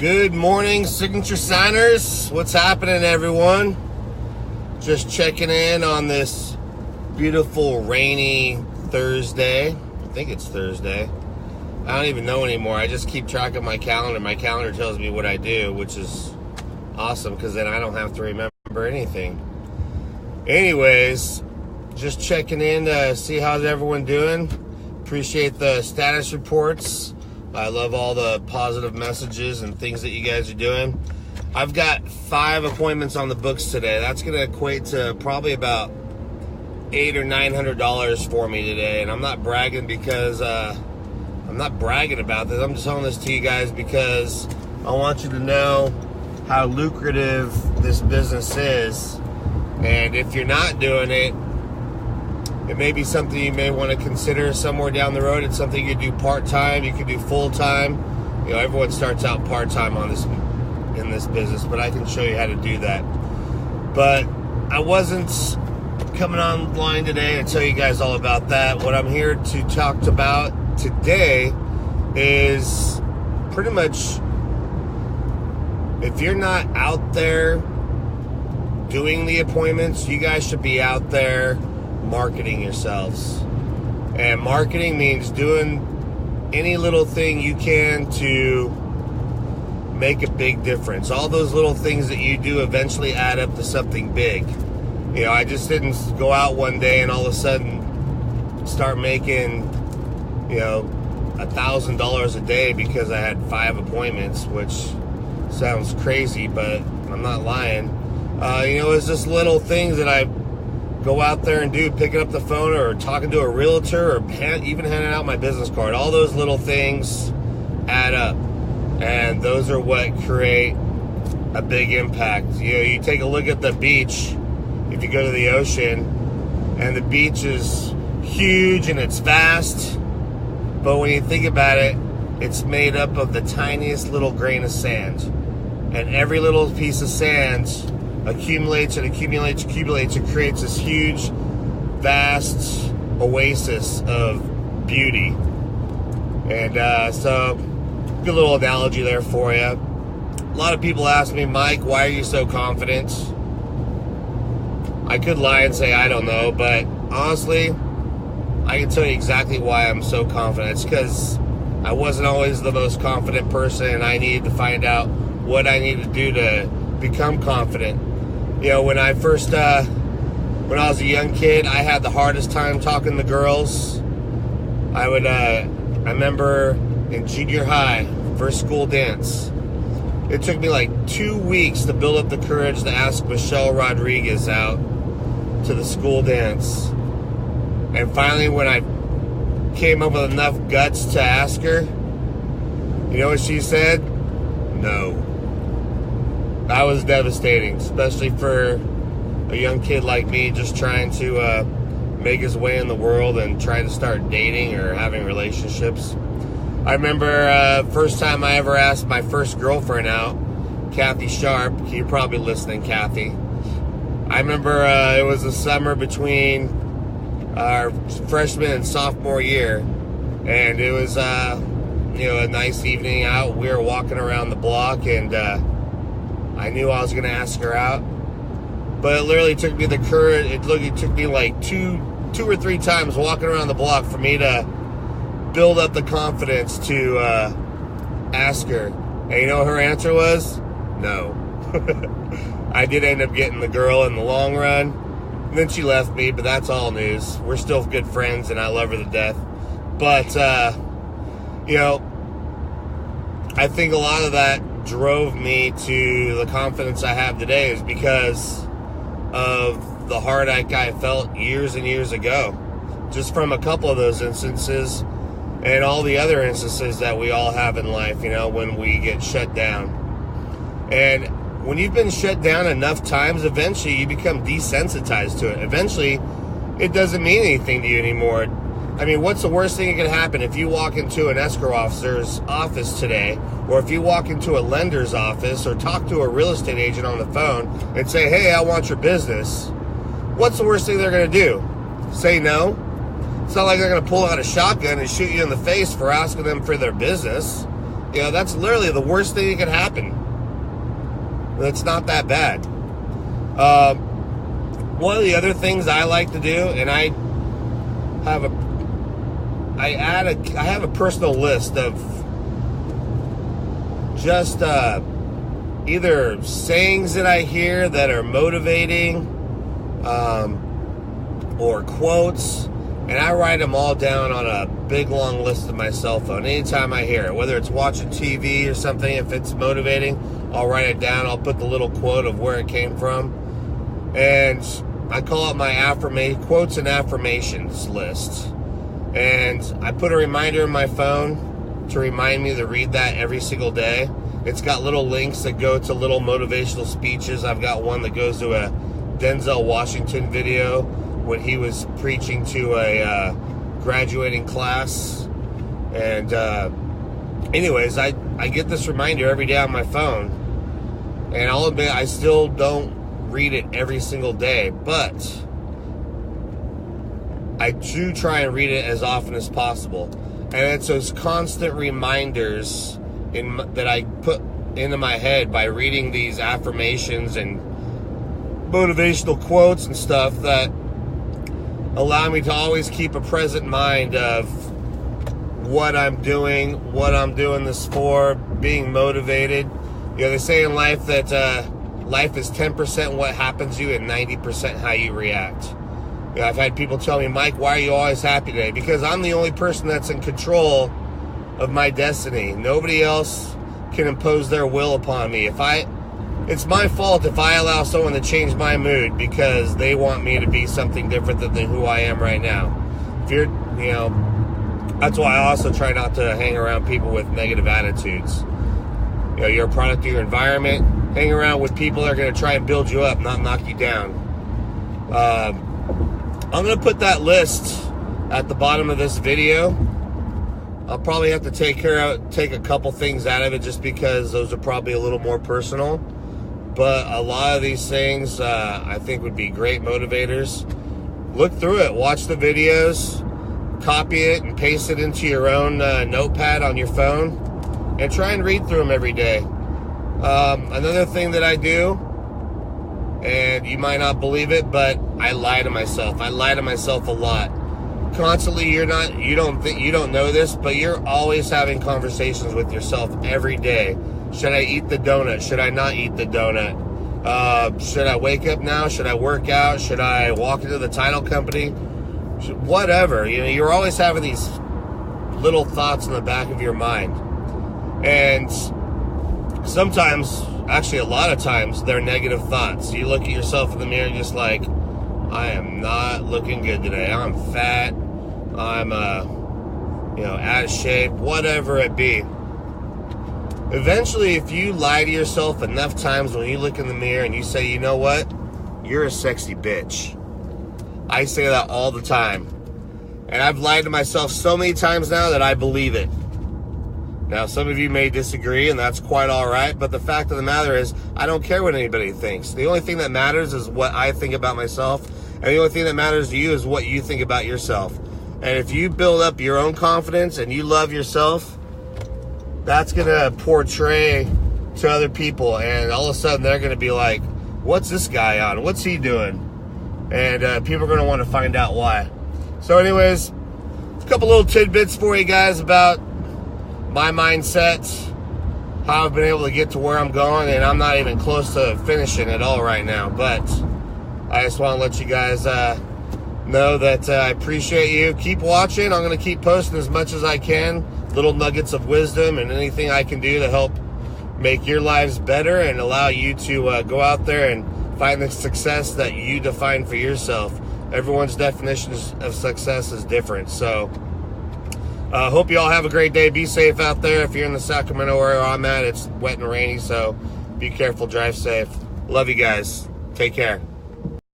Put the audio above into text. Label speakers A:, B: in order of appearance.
A: Good morning, signature signers. What's happening, everyone? Just checking in on this beautiful rainy Thursday. I think it's Thursday. I don't even know anymore. I just keep track of my calendar. My calendar tells me what I do, which is awesome because then I don't have to remember anything. Anyways, just checking in to see how's everyone doing. Appreciate the status reports. I love all the positive messages and things that you guys are doing. I've got 5 appointments on the books today. That's going to equate to probably about $800 or $900 for me today. And I'm not bragging because I'm not bragging about this. I'm just telling this to you guys because I want you to know how lucrative this business is. And if you're not doing it, it may be something you may want to consider somewhere down the road. It's something you can do part-time, you can do full-time. You know, everyone starts out part-time in this business, but I can show you how to do that. But I wasn't coming online today to tell you guys all about that. What I'm here to talk about today is pretty much if you're not out there doing the appointments, you guys should be out there marketing yourselves. And marketing means doing any little thing you can to make a big difference. All those little things that you do eventually add up to something big. You know, I just didn't go out one day and all of a sudden start making, you know, $1,000 a day because I had 5 appointments, which sounds crazy, but I'm not lying. You know, it's just little things that I go out there and do, picking up the phone or talking to a realtor or even handing out my business card. All those little things add up, and those are what create a big impact. You know, you take a look at the beach, if you go to the ocean, and the beach is huge and it's vast, but when you think about it, it's made up of the tiniest little grain of sand, and every little piece of sand accumulates and accumulates and creates this huge, vast oasis of beauty. And so, good little analogy there for you. A lot of people ask me, Mike, why are you so confident? I could lie and say I don't know, but honestly, I can tell you exactly why I'm so confident. It's because I wasn't always the most confident person, and I needed to find out what I needed to do to become confident. You know, when I was a young kid, I had the hardest time talking to girls. I remember in junior high, first school dance, it took me like 2 weeks to build up the courage to ask Michelle Rodriguez out to the school dance. And finally, when I came up with enough guts to ask her, you know what she said? No. That was devastating, especially for a young kid like me just trying to make his way in the world and trying to start dating or having relationships. I remember first time I ever asked my first girlfriend out, Kathy Sharp. You're probably listening, Kathy. I remember it was the summer between our freshman and sophomore year, and it was you know, a nice evening out. We were walking around the block, and I knew I was going to ask her out, but it literally took me the courage. It took me like two or three times walking around the block for me to build up the confidence to ask her. And you know what her answer was? No. I did end up getting the girl in the long run, and then she left me, but that's all news. We're still good friends, and I love her to death. But, you know, I think a lot of that drove me to the confidence I have today is because of the heartache I felt years and years ago, just from a couple of those instances and all the other instances that we all have in life, you know, when we get shut down. And when you've been shut down enough times, eventually you become desensitized to it. Eventually, it doesn't mean anything to you anymore. I mean, what's the worst thing that can happen if you walk into an escrow officer's office today, or if you walk into a lender's office, or talk to a real estate agent on the phone and say, hey, I want your business? What's the worst thing they're going to do? Say no? It's not like they're going to pull out a shotgun and shoot you in the face for asking them for their business. You know, that's literally the worst thing that could happen. It's not that bad. One of the other things I like to do, and I have a personal list of just either sayings that I hear that are motivating, or quotes, and I write them all down on a big long list of my cell phone anytime I hear it, whether it's watching TV or something. If it's motivating, I'll write it down. I'll put the little quote of where it came from, and I call it my quotes and affirmations list. And I put a reminder in my phone to remind me to read that every single day. It's got little links that go to little motivational speeches. I've got one that goes to a Denzel Washington video when he was preaching to a graduating class. And anyways, I get this reminder every day on my phone. And I'll admit, I still don't read it every single day, but I do try and read it as often as possible. And it's those constant reminders that I put into my head by reading these affirmations and motivational quotes and stuff that allow me to always keep a present mind of what I'm doing this for, being motivated. You know, they say in life that life is 10% what happens to you and 90% how you react. You know, I've had people tell me, Mike, why are you always happy today? Because I'm the only person that's in control of my destiny. Nobody else can impose their will upon me. It's my fault if I allow someone to change my mood because they want me to be something different than who I am right now. That's why I also try not to hang around people with negative attitudes. You know, you're a product of your environment. Hang around with people that are going to try and build you up, not knock you down. I'm going to put that list at the bottom of this video. I'll probably have to take a couple things out of it just because those are probably a little more personal. But a lot of these things I think would be great motivators. Look through it. Watch the videos. Copy it and paste it into your own notepad on your phone. And try and read through them every day. Another thing that I do, and you might not believe it, but I lie to myself. I lie to myself a lot. Constantly, you don't know this, but you're always having conversations with yourself every day. Should I eat the donut? Should I not eat the donut? Should I wake up now? Should I work out? Should I walk into the title company? Whatever. You know, you're always having these little thoughts in the back of your mind. And sometimes, actually a lot of times, they're negative thoughts. You look at yourself in the mirror and just like, I am not looking good today. I'm fat. I'm, out of shape. Whatever it be. Eventually, if you lie to yourself enough times when you look in the mirror and you say, you know what? You're a sexy bitch. I say that all the time. And I've lied to myself so many times now that I believe it. Now, some of you may disagree, and that's quite all right, but the fact of the matter is, I don't care what anybody thinks. The only thing that matters is what I think about myself, and the only thing that matters to you is what you think about yourself. And if you build up your own confidence and you love yourself, that's going to portray to other people, and all of a sudden they're going to be like, what's this guy on? What's he doing? And people are going to want to find out why. So anyways, a couple little tidbits for you guys about my mindset, how I've been able to get to where I'm going, and I'm not even close to finishing at all right now, but I just want to let you guys know that I appreciate you. Keep watching. I'm going to keep posting as much as I can, little nuggets of wisdom and anything I can do to help make your lives better and allow you to go out there and find the success that you define for yourself. Everyone's definition of success is different, so hope you all have a great day. Be safe out there. If you're in the Sacramento area where I'm at, it's wet and rainy, so be careful, drive safe. Love you guys. Take care.